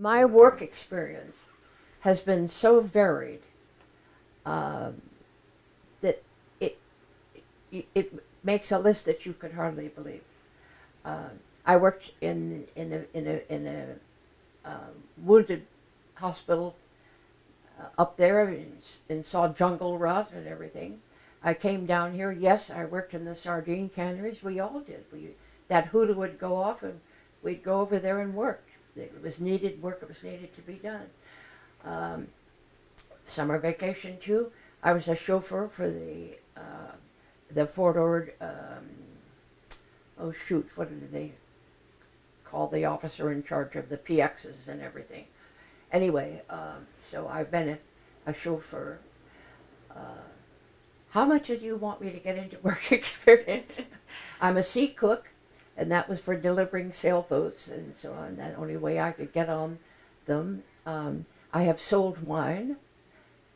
my work experience has been so varied that it, it makes a list that you could hardly believe. Uh, I worked in a wounded hospital up there and saw jungle rot and everything. I came down here. Yes, I worked in the sardine canneries. We all did. That hooter would go off, and we'd go over there and work. It was needed work. It was needed to be done. Summer vacation too. I was a chauffeur for the Fort Ord. Oh shoot! What did they call the officer in charge of the PXs and everything? Anyway, so I've been a chauffeur. How much do you want me to get into work experience? I'm a sea cook, and that was for delivering sailboats and so on. That only way I could get on them. I have sold wine,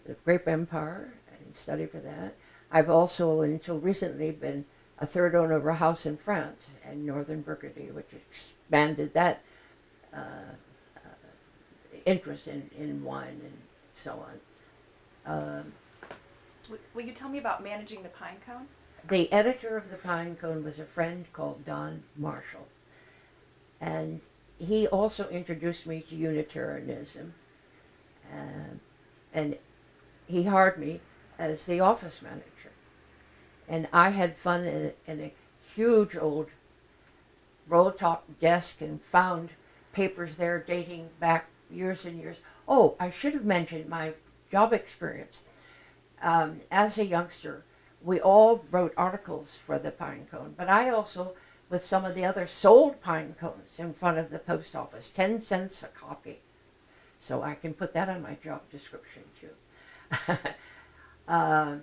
the Grape Empire, and studied for that. I've also, until recently, been a third owner of a house in France and northern Burgundy, which expanded that interest in wine and so on. Will you tell me about managing the pine cone? The editor of the Pine Cone was a friend called Don Marshall, and he also introduced me to Unitarianism, and he hired me as the office manager. And I had fun in a huge old roll-top desk and found papers there dating back years and years. Oh, I should have mentioned my job experience. As a youngster, we all wrote articles for the Pine Cone, but I also, with some of the others, sold pine cones in front of the post office, 10 cents a copy. So I can put that on my job description too. And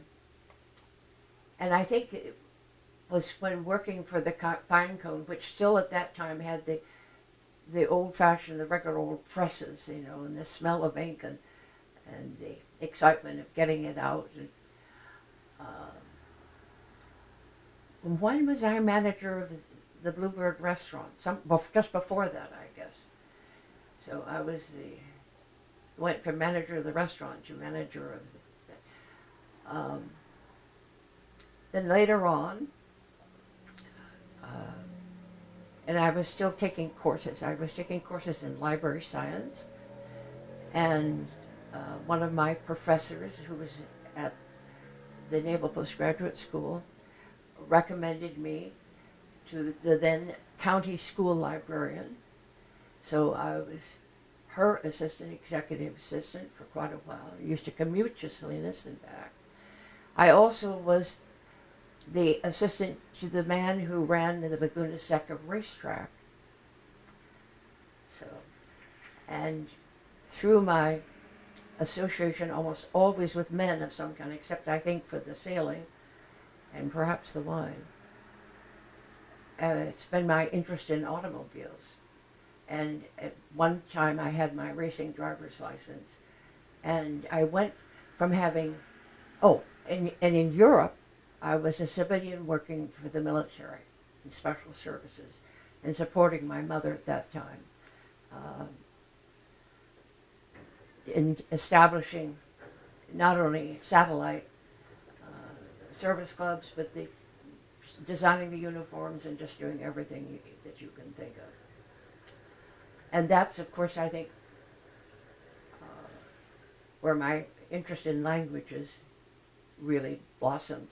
I think it was when working for the Pine Cone, which still at that time had the old-fashioned, the regular old presses, you know, and the smell of ink and the excitement of getting it out. And, when was I manager of the Bluebird restaurant? Just before that, I guess. So I was went from manager of the restaurant to manager of then later on, and I was still taking courses. I was taking courses in library science, and one of my professors, who was at the Naval Postgraduate School, recommended me to the then county school librarian. So I was her executive assistant for quite a while. I used to commute to Salinas and back. I also was the assistant to the man who ran the Laguna Seca racetrack. So, and through my association almost always with men of some kind, except I think for the sailing and perhaps the wine, it's been my interest in automobiles. And at one time I had my racing driver's license, and I went from having, and in Europe, I was a civilian working for the military in special services and supporting my mother at that time, in establishing not only satellite service clubs, but designing the uniforms and just doing everything that you can think of. And that's, of course, I think, where my interest in languages really blossomed.